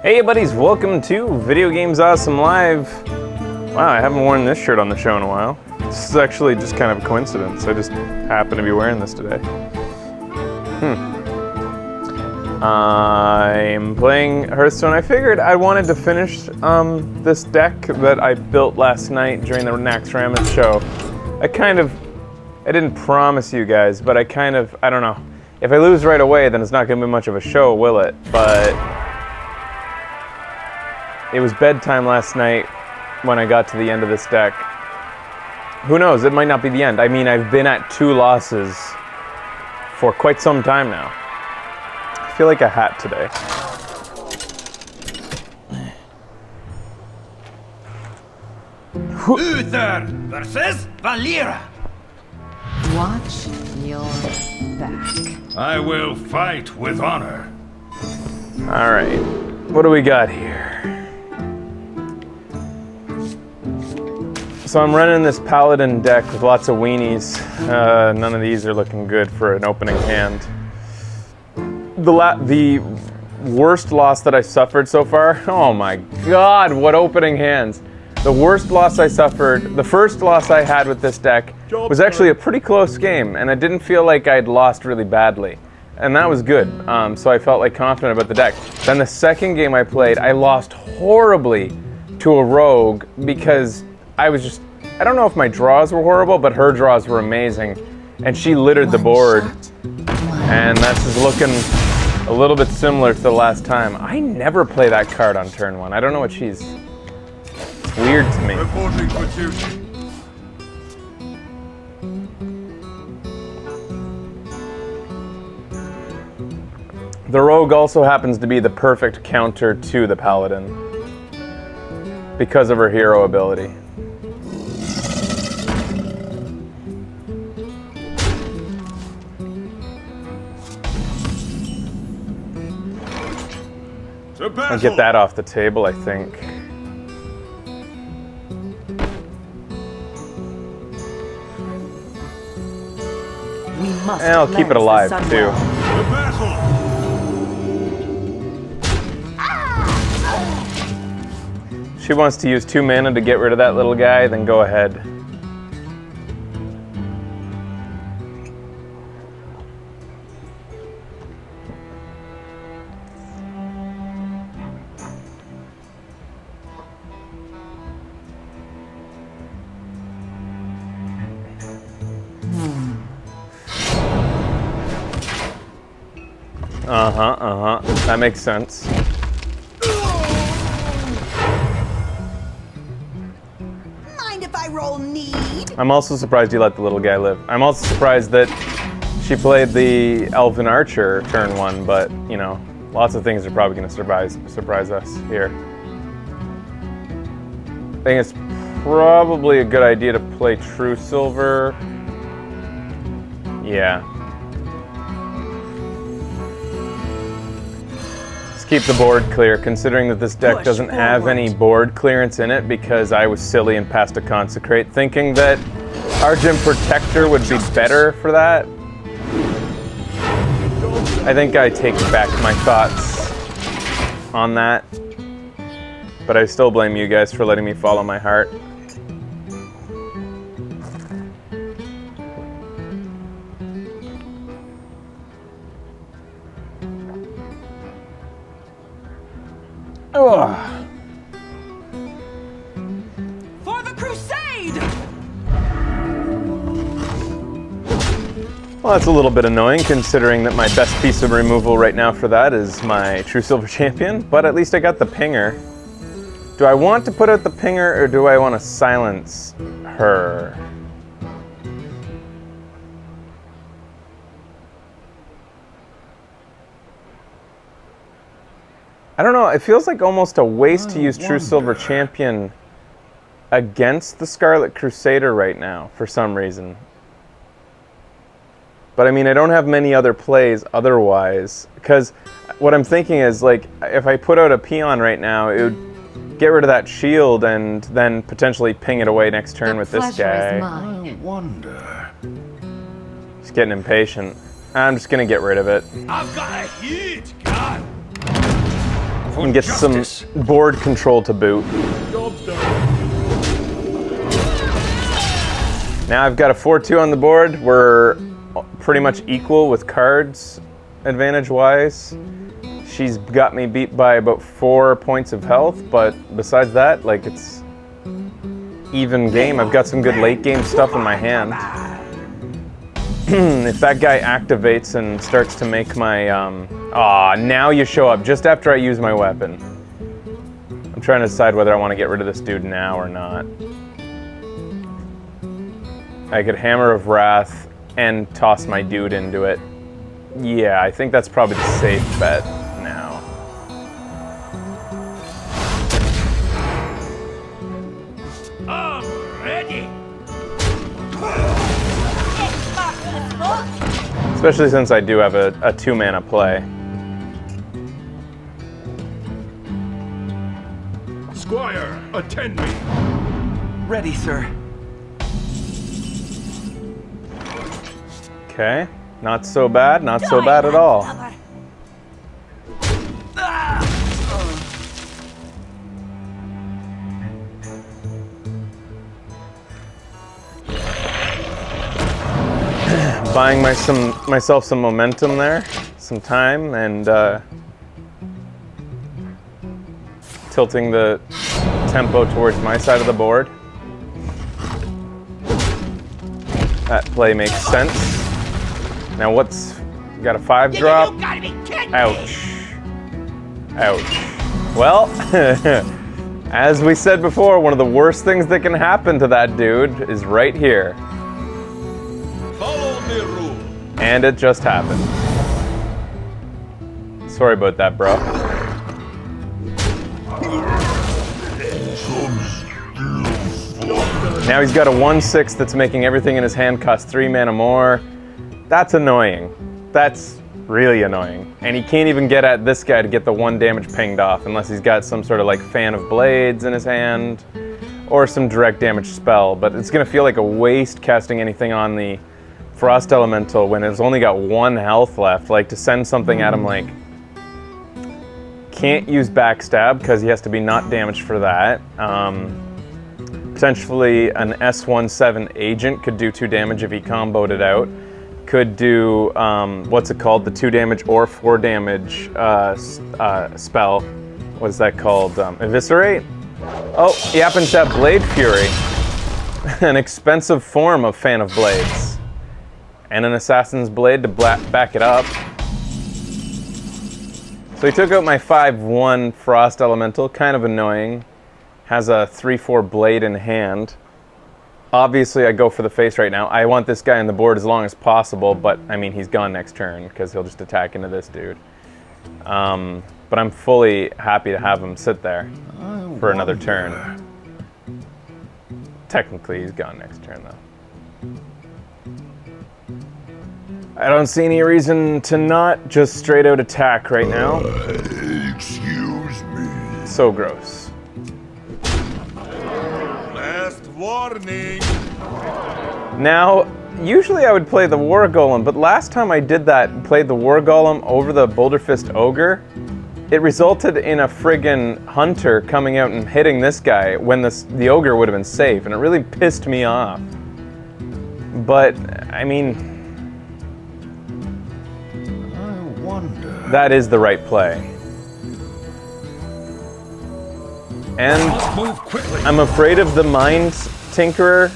Hey buddies, welcome to Video Games Awesome Live. Wow, I haven't worn this shirt on the show in a while. This is actually just kind of a coincidence. I just happen to be wearing this today. I'm playing Hearthstone. I figured I wanted to finish this deck that I built last night during the Naxxramas show. I didn't promise you guys, but I don't know. If I lose right away, then it's not going to be much of a show, will it? But it was bedtime last night when I got to the end of this deck. Who knows? It might not be the end. I mean, I've been at 2 losses for quite some time now. I feel like a hat today. Uther versus Valera. Watch your back. I will fight with honor. All right, what do we got here? So I'm running this Paladin deck with lots of weenies. None of these are looking good for an opening hand. The worst loss that I suffered so far, oh my god, what opening hands. The worst loss I suffered, the first loss I had with this deck was actually a pretty close game, and I didn't feel like I'd lost really badly. And that was good, so I felt like confident about the deck. Then the second game I played, I lost horribly to a rogue because I don't know if my draws were horrible, but her draws were amazing. And she littered the board. And that's just looking a little bit similar to the last time. I never play that card on turn 1. I don't know what it's weird to me. Reporting for duty. The rogue also happens to be the perfect counter to the paladin because of her hero ability. I'll get that off the table, I think. We must And I'll keep it alive, too. She wants to use 2 mana to get rid of that little guy, then go ahead. That makes sense. Mind if I roll need? I'm also surprised you let the little guy live. I'm also surprised that she played the Elven Archer turn 1, but, you know, lots of things are probably going to surprise us here. I think it's probably a good idea to play True Silver. Yeah. Keep the board clear, considering that this deck doesn't have any board clearance in it because I was silly and passed a Consecrate, thinking that Argent Protector would be better for that. I think I take back my thoughts on that, but I still blame you guys for letting me follow my heart. Ugh. For the crusade! Well, that's a little bit annoying considering that my best piece of removal right now for that is my True Silver Champion, but at least I got the pinger. Do I want to put out the pinger or do I want to silence her? I don't know, it feels like almost a waste to use True Silver Champion against the Scarlet Crusader right now, for some reason. But I mean, I don't have many other plays otherwise, because what I'm thinking is, like, if I put out a Peon right now, it would get rid of that shield and then potentially ping it away next turn with this guy. I wonder. Just getting impatient. I'm just gonna get rid of it. I've got a huge gun. And get some board control to boot. Now I've got a 4-2 on the board. We're pretty much equal with cards, advantage-wise. She's got me beat by about 4 points of health, but besides that, like, it's even game. I've got some good late game stuff in my hand. If that guy activates and starts to make my, now you show up just after I use my weapon. I'm trying to decide whether I want to get rid of this dude now or not. I could Hammer of Wrath and toss my dude into it. Yeah, I think that's probably the safe bet now. I'm ready. Especially since I do have a 2-mana play. Squire, attend me. Ready, sir. Okay, not so bad, not so bad at all. Buying myself some momentum there, some time, and tilting the tempo towards my side of the board. That play makes sense. Now got a 5 drop? Ouch. Ouch. Well, as we said before, one of the worst things that can happen to that dude is right here. Follow the rule. And it just happened. Sorry about that, bro. Now he's got a 1/6 that's making everything in his hand cost 3 mana more. That's annoying. That's really annoying. And he can't even get at this guy to get the 1 damage pinged off unless he's got some sort of like Fan of Blades in his hand or some direct damage spell. But it's gonna feel like a waste casting anything on the Frost Elemental when it's only got 1 health left. Like to send something at him like, can't use Backstab because he has to be not damaged for that. Potentially an S17 agent could do 2 damage if he comboed it out. Could do, what's it called? The 2 damage or 4 damage spell. What's that called? Eviscerate? Oh, he happens to have Blade Fury. An expensive form of Fan of Blades. And an Assassin's Blade to back it up. So he took out my 5/1 Frost Elemental, kind of annoying. Has a 3/4 blade in hand. Obviously, I go for the face right now. I want this guy on the board as long as possible, but I mean, he's gone next turn because he'll just attack into this dude. But I'm fully happy to have him sit there for another turn. Technically, he's gone next turn, though. I don't see any reason to not just straight out attack right now. Excuse me. So gross. Last warning. Now, usually I would play the War Golem, but last time I did that and played the War Golem over the Boulder Fist Ogre, it resulted in a friggin' hunter coming out and hitting this guy when the Ogre would have been safe, and it really pissed me off. But, I mean, that is the right play. And Move quickly. I'm afraid of the Mind Tinkerer,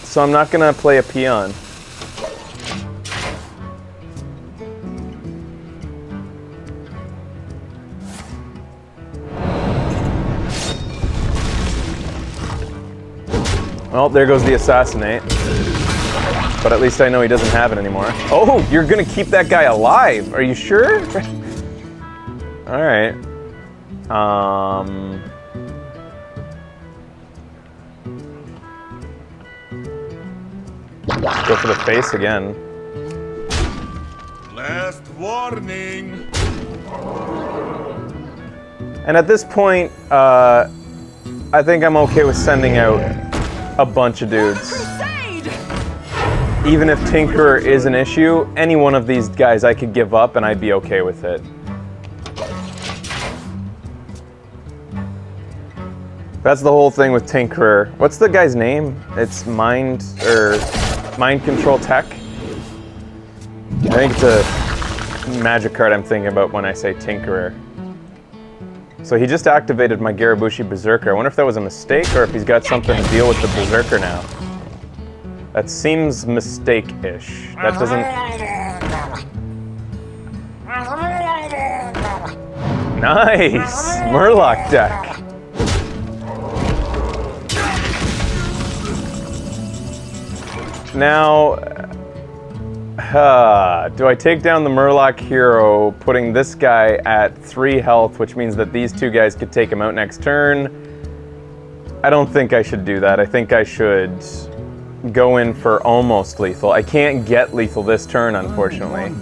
so I'm not gonna play a peon. Well, there goes the Assassinate. But at least I know he doesn't have it anymore. Oh, you're gonna keep that guy alive. Are you sure? All right. Go for the face again. Last warning. And at this point, I think I'm okay with sending out a bunch of dudes. Crusade! Even if Tinkerer is an issue, any one of these guys I could give up and I'd be okay with it. That's the whole thing with Tinkerer. What's the guy's name? It's Mind Control Tech. I think it's a magic card I'm thinking about when I say Tinkerer. So he just activated my Garabushi Berserker. I wonder if that was a mistake or if he's got something to deal with the Berserker now. That seems mistake-ish. That doesn't... Nice! Murloc deck. Now, do I take down the Murloc hero, putting this guy at 3 health, which means that these two guys could take him out next turn? I don't think I should do that. I think I should go in for almost lethal. I can't get lethal this turn, unfortunately.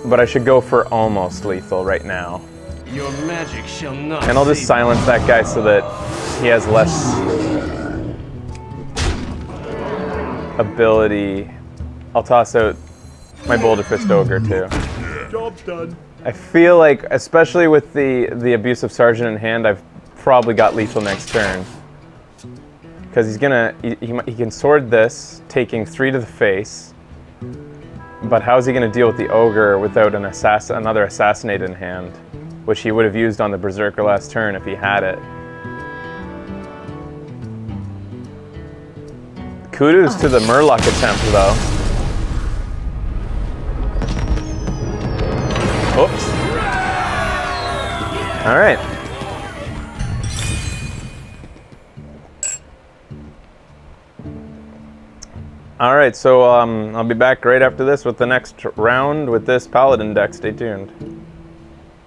But I should go for almost lethal right now. Your magic shall not. And I'll just silence that guy so that he has less ability. I'll toss out my Boulder Fist Ogre too. Job's done. I feel like, especially with the Abusive Sergeant in hand, I've probably got lethal next turn. Because he's gonna, he can sword this, taking 3 to the face. But how's he gonna deal with the Ogre without an another Assassinate in hand? Which he would have used on the Berserker last turn if he had it. Kudos to the Murloc attempt, though. Oops. All right. All right, so I'll be back right after this with the next round with this Paladin deck. Stay tuned.